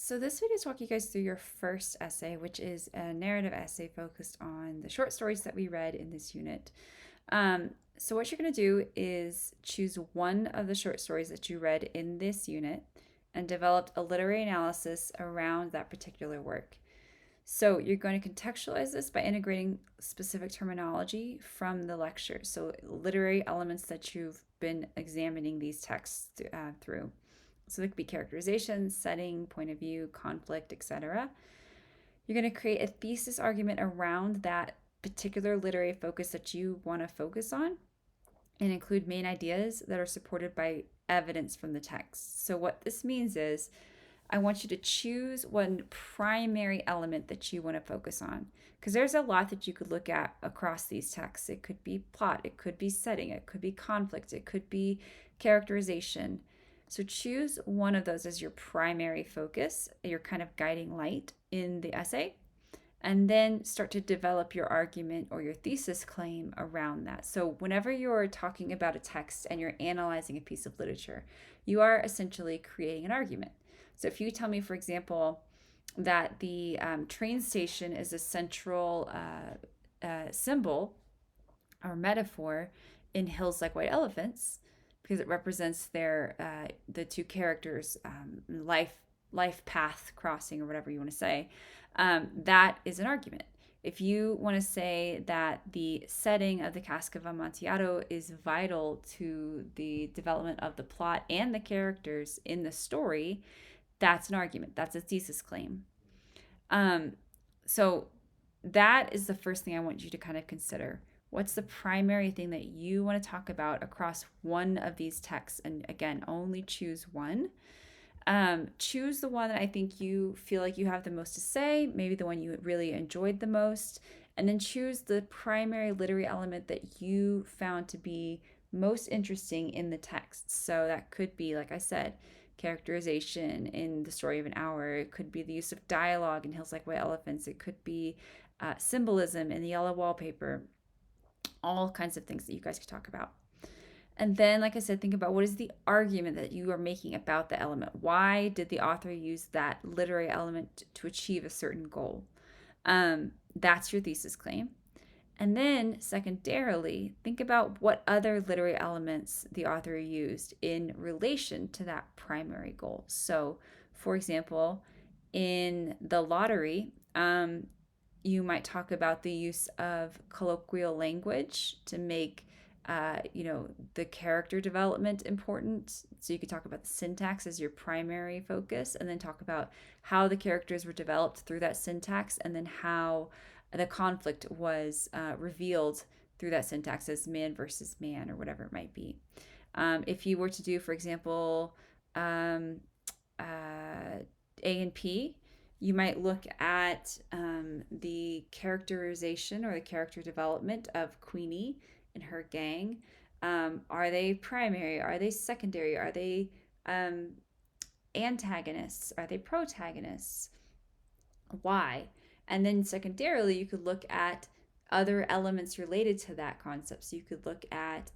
So this video is walking you guys through your first essay, which is a narrative essay focused on the short stories that we read in this unit. So what you're going to do is choose one of the short stories that you read in this unit and develop a literary analysis around that particular work. So you're going to contextualize this by integrating specific terminology from the lecture. So literary elements that you've been examining these texts through. So there could be characterization, setting, point of view, conflict, etc. You're going to create a thesis argument around that particular literary focus that you want to focus on and include main ideas that are supported by evidence from the text. So what this means is I want you to choose one primary element that you want to focus on, because there's a lot that you could look at across these texts. It could be plot, it could be setting, it could be conflict, it could be characterization. So choose one of those as your primary focus, your kind of guiding light in the essay, and then start to develop your argument or your thesis claim around that. So whenever you're talking about a text and you're analyzing a piece of literature, you are essentially creating an argument. So if you tell me, for example, that the train station is a central symbol or metaphor in Hills Like White Elephants, because it represents the two characters' life path crossing, or whatever you want to say, that is an argument. If you want to say that the setting of the Cask of Amontillado is vital to the development of the plot and the characters in the story, that's an argument. That's a thesis claim. So that is the first thing I want you to kind of consider. What's the primary thing that you want to talk about across one of these texts? And again, only choose one. Choose the one that I think you feel like you have the most to say, maybe the one you really enjoyed the most, and then choose the primary literary element that you found to be most interesting in the text. So that could be, like I said, characterization in The Story of an Hour. It could be the use of dialogue in Hills Like White Elephants. It could be symbolism in The Yellow Wallpaper. All kinds of things that you guys could talk about. And then, like I said, think about what is the argument that you are making about the element. Why did the author use that literary element to achieve a certain goal? That's your thesis claim. And then, secondarily, think about what other literary elements the author used in relation to that primary goal. So, for example, in The Lottery, you might talk about the use of colloquial language to make the character development important. So you could talk about the syntax as your primary focus, and then talk about how the characters were developed through that syntax, and then how the conflict was revealed through that syntax as man versus man, or whatever it might be. If you were to do, for example, A&P, you might look at the characterization or the character development of Queenie and her gang. Are they primary? Are they secondary? Are they antagonists? Are they protagonists? Why? And then secondarily, you could look at other elements related to that concept. So you could look at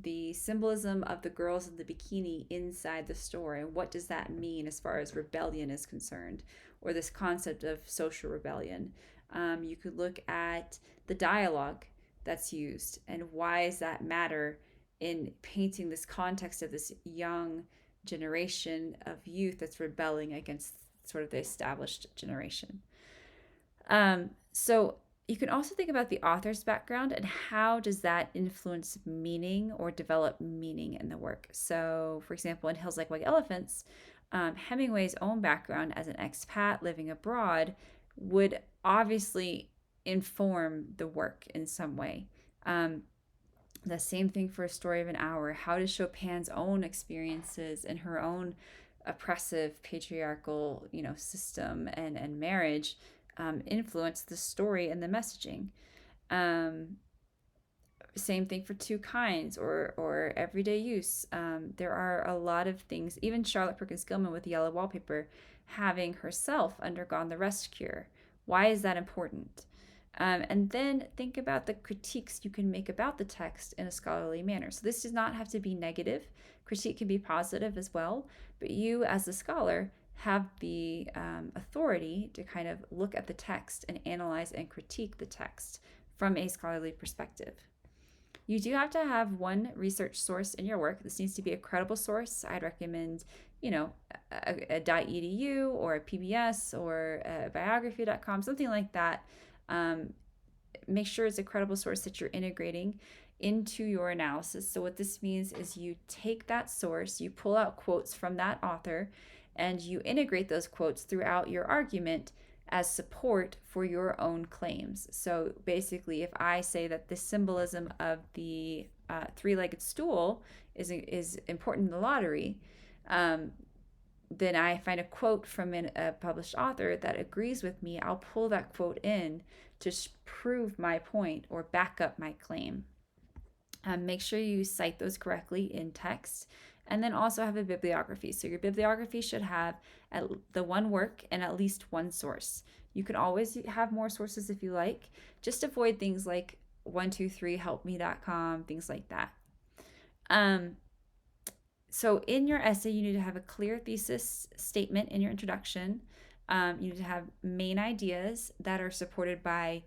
the symbolism of the girls in the bikini inside the store, and what does that mean as far as rebellion is concerned, or this concept of social rebellion. You could look at the dialogue that's used, and why does that matter in painting this context of this young generation of youth that's rebelling against sort of the established generation. So you can also think about the author's background and how does that influence meaning or develop meaning in the work. So, for example, in Hills Like White Elephants, Hemingway's own background as an expat living abroad would obviously inform the work in some way. The same thing for A Story of an Hour. How does Chopin's own experiences and her own oppressive patriarchal, system and marriage influence the story and the messaging? Same thing for Two Kinds or Everyday Use. There are a lot of things. Even Charlotte Perkins Gilman with The Yellow Wallpaper, having herself undergone the rest cure. Why is that important? And then think about the critiques you can make about the text in a scholarly manner. So this does not have to be negative. Critique can be positive as well. But you, as a scholar, have the authority to kind of look at the text and analyze and critique the text from a scholarly perspective. You do have to have one research source in your work. This needs to be a credible source. I'd recommend, a .edu or a PBS or a biography.com, something like that. Make sure it's a credible source that you're integrating into your analysis. So what this means is you take that source, you pull out quotes from that author, and you integrate those quotes throughout your argument as support for your own claims. So basically, if I say that the symbolism of the three-legged stool is important in the lottery, then I find a quote from a published author that agrees with me, I'll pull that quote in to prove my point or back up my claim. Make sure you cite those correctly in text, and then also have a bibliography. So your bibliography should have the one work and at least one source. You can always have more sources if you like. Just avoid things like 123helpme.com, things like that. So in your essay, you need to have a clear thesis statement in your introduction. You need to have main ideas that are supported by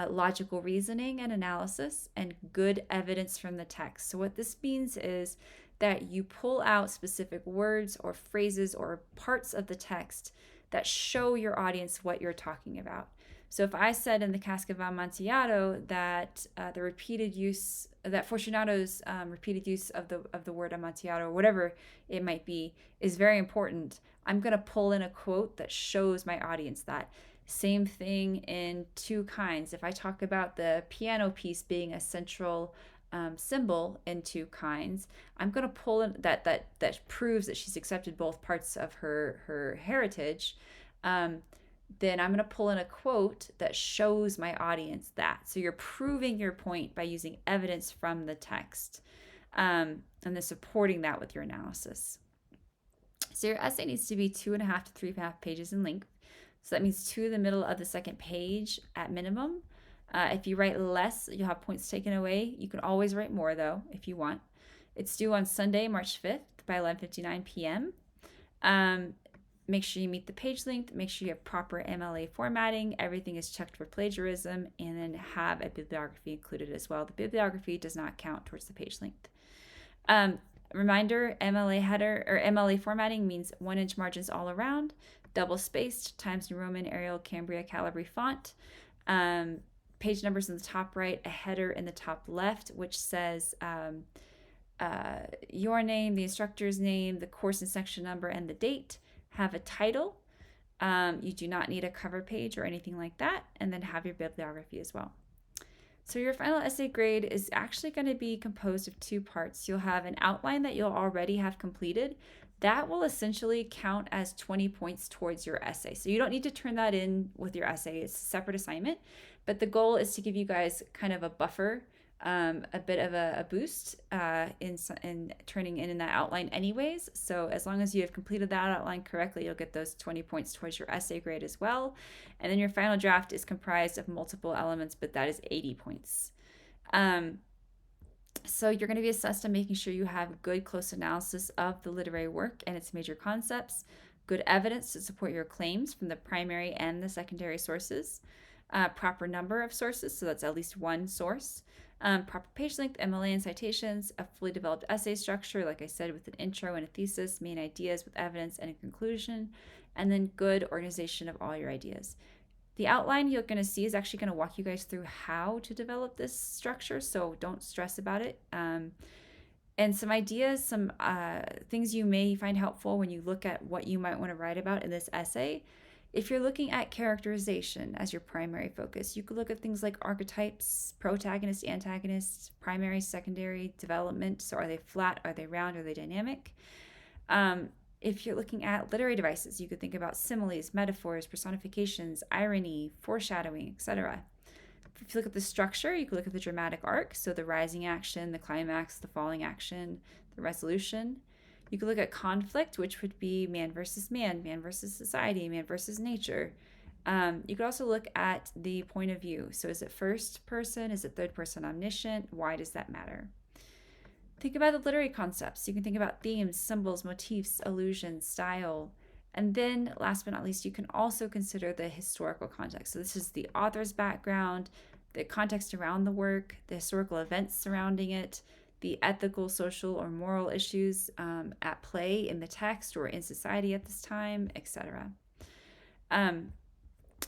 logical reasoning and analysis and good evidence from the text. So what this means is that you pull out specific words or phrases or parts of the text that show your audience what you're talking about. So if I said in the Cask of Amontillado that the repeated use, that Fortunato's repeated use of the word Amontillado, or whatever it might be, is very important, I'm going to pull in a quote that shows my audience that. Same thing in Two Kinds. If I talk about the piano piece being a central symbol in Two Kinds, I'm going to pull in that proves that she's accepted both parts of her heritage. Then I'm going to pull in a quote that shows my audience that. So you're proving your point by using evidence from the text, and then supporting that with your analysis. So your essay needs to be 2.5 to 3.5 pages in length. So that means to the middle of the second page at minimum. If you write less, you'll have points taken away. You can always write more, though, if you want. It's due on Sunday, March 5th by 11:59 p.m. Make sure you meet the page length. Make sure you have proper MLA formatting. Everything is checked for plagiarism, and then have a bibliography included as well. The bibliography does not count towards the page length. Reminder, MLA header or MLA formatting means 1-inch margins all around, double spaced, Times New Roman, Arial, Cambria, Calibri font. Page numbers in the top right, a header in the top left, which says your name, the instructor's name, the course and section number, and the date. Have a title. You do not need a cover page or anything like that. And then have your bibliography as well. So your final essay grade is actually going to be composed of 2 parts. You'll have an outline that you'll already have completed. That will essentially count as 20 points towards your essay. So you don't need to turn that in with your essay. It's a separate assignment. But the goal is to give you guys kind of a buffer, a bit of a boost in turning in that outline anyways. So as long as you have completed that outline correctly, you'll get those 20 points towards your essay grade as well. And then your final draft is comprised of multiple elements, but that is 80 points. So you're going to be assessed on making sure you have good close analysis of the literary work and its major concepts, good evidence to support your claims from the primary and the secondary sources, proper number of sources, so that's at least one source, proper page length, MLA and citations, a fully developed essay structure, like I said, with an intro and a thesis, main ideas with evidence and a conclusion, and then good organization of all your ideas. The outline you're going to see is actually going to walk you guys through how to develop this structure, so don't stress about it. And some ideas, some things you may find helpful when you look at what you might want to write about in this essay. If you're looking at characterization as your primary focus, you could look at things like archetypes, protagonist, antagonist, primary, secondary, development. So are they flat? Are they round? Are they dynamic? If you're looking at literary devices, you could think about similes, metaphors, personifications, irony, foreshadowing, etc. If you look at the structure, you could look at the dramatic arc, so the rising action, the climax, the falling action, the resolution. You could look at conflict, which would be man versus society, man versus nature. You could also look at the point of view. So is it first person? Is it third person omniscient? Why does that matter? Think about the literary concepts. You can think about themes, symbols, motifs, allusions, style. And then last but not least, you can also consider the historical context. So this is the author's background, the context around the work, the historical events surrounding it, the ethical, social, or moral issues at play in the text or in society at this time, etc.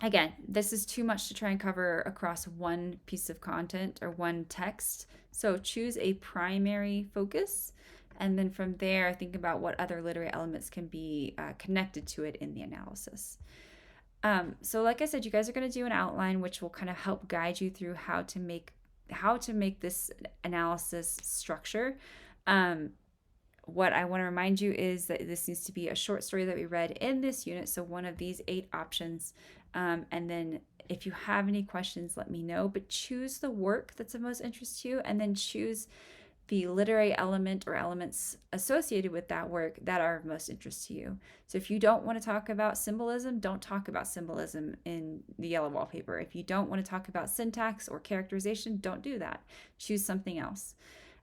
Again, this is too much to try and cover across one piece of content or one text. So choose a primary focus, and then from there, think about what other literary elements can be connected to it in the analysis. So like I said, you guys are going to do an outline, which will kind of help guide you through how to make this analysis structure. What I want to remind you is that this needs to be a short story that we read in this unit, so one of these 8 options. And then if you have any questions, let me know, but choose the work that's of most interest to you, and then choose the literary element or elements associated with that work that are of most interest to you. So if you don't want to talk about symbolism, don't talk about symbolism in the yellow wallpaper. If you don't want to talk about syntax or characterization, don't do that. Choose something else.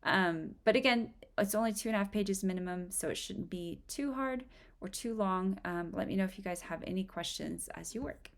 But again, it's only 2.5 pages minimum, so it shouldn't be too hard or too long. Let me know if you guys have any questions as you work.